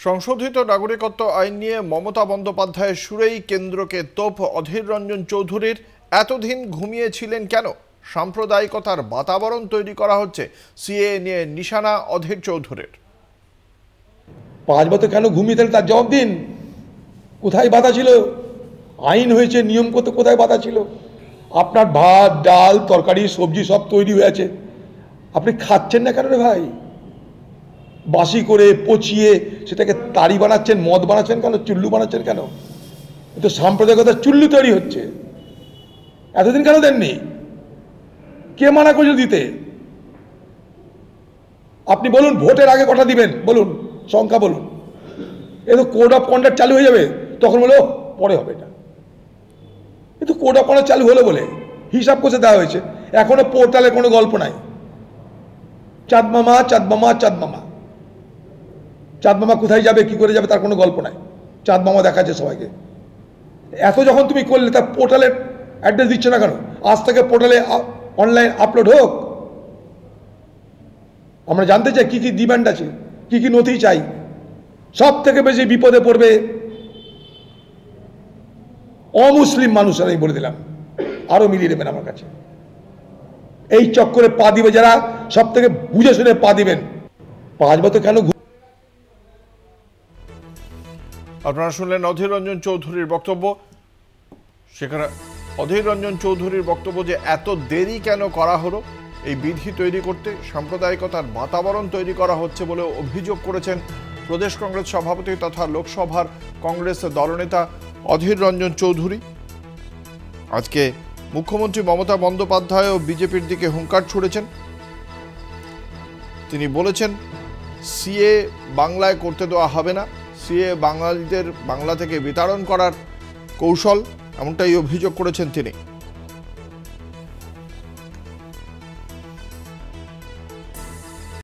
সংশোধিত নাগরিকত্ব আইন নিয়ে মমতা বন্দ্যোপাধ্যায়ের সুরেই কেন্দ্রকে তোপ অধীর রঞ্জন চৌধুরীর। এতদিন ঘুমিয়েছিলেন কেন? সাম্প্রদায়িকতার বাতাবরণ তৈরি করা হচ্ছে সিএএ নিয়ে নিশানা অধীর চৌধুরীর। 5 বছর কেন ঘুমিয়েছিলেন তার জবাব দিন। কোথায় বাধা ছিল? আইন হয়েছে, নিয়ম করতে কোথায় বাধা ছিল? আপনার ভাত ডাল তরকারি সবজি সব তৈরি হয়ে আছে, আপনি খাচ্ছেন না কেন রে ভাই? বাসি করে পচিয়ে সেটাকে তাড়ি বানাচ্ছেন, মদ বানাচ্ছেন কেন, চুল্লু বানাচ্ছেন কেন? তো সাম্প্রদায়িকতার চুল্লু তৈরি হচ্ছে। এতদিন কেন দেননি? কে মানা করেছিল দিতে? আপনি বলুন ভোটের আগে কটা দিবেন, বলুন সংখ্যা বলুন। এ তো কোড অফ কন্ডাক্ট চালু হয়ে যাবে, তখন বলো পরে হবে এটা। কিন্তু কোড অফ কন্ডাক্ট চালু হলো বলে হিসাব করে দেওয়া হয়েছে। এখনো পোর্টালে কোনো গল্প নাই। চাঁদ মামা চাঁদ মামা চাঁদ মামা, চাঁদ মামা কোথায় যাবে কি করে যাবে তার কোনো গল্প নাই। চাঁদ মামা দেখাচ্ছে সবাইকে। এত যখন তুমি করলে তার পোর্টালে অ্যাড্রেস দিচ্ছ না কেন? আজ থেকে পোর্টালে অনলাইন আপলোড হোক। আমরা জানতে চাই কি কি ডিমান্ড আছে, কি কি নথি চাই। সব থেকে বেশি বিপদে পড়বে অমুসলিম মানুষরা, আমি বলে দিলাম, আরো মিলিয়ে দেবেন আমার কাছে। এই চক্করে পা দিবে যারা, সব থেকে বুঝে শুনে পা দিবেন। 5 বছর কেন? আপনারা শুনলেন অধীর রঞ্জন চৌধুরীর বক্তব্য। সেখানে অধীর রঞ্জন চৌধুরীর বক্তব্য যে এত দেরি কেন করা হলো এই বিধি তৈরি করতে, সাম্প্রদায়িকতার বাতাবরণ তৈরি করা হচ্ছে বলে অভিযোগ করেছেন প্রদেশ কংগ্রেস সভাপতি তথা লোকসভার কংগ্রেস দলনেতা অধীর রঞ্জন চৌধুরী। আজকে মুখ্যমন্ত্রী মমতা বন্দ্যোপাধ্যায় ও বিজেপির দিকে হুঙ্কার ছুড়েছেন। তিনি বলেছেন সিএ বাংলায় করতে দেওয়া হবে না, সিএ বাঙালিদের বাংলা থেকে বিতাড়ন করার কৌশল, এমনটাই অভিযোগ করেছেন তিনি।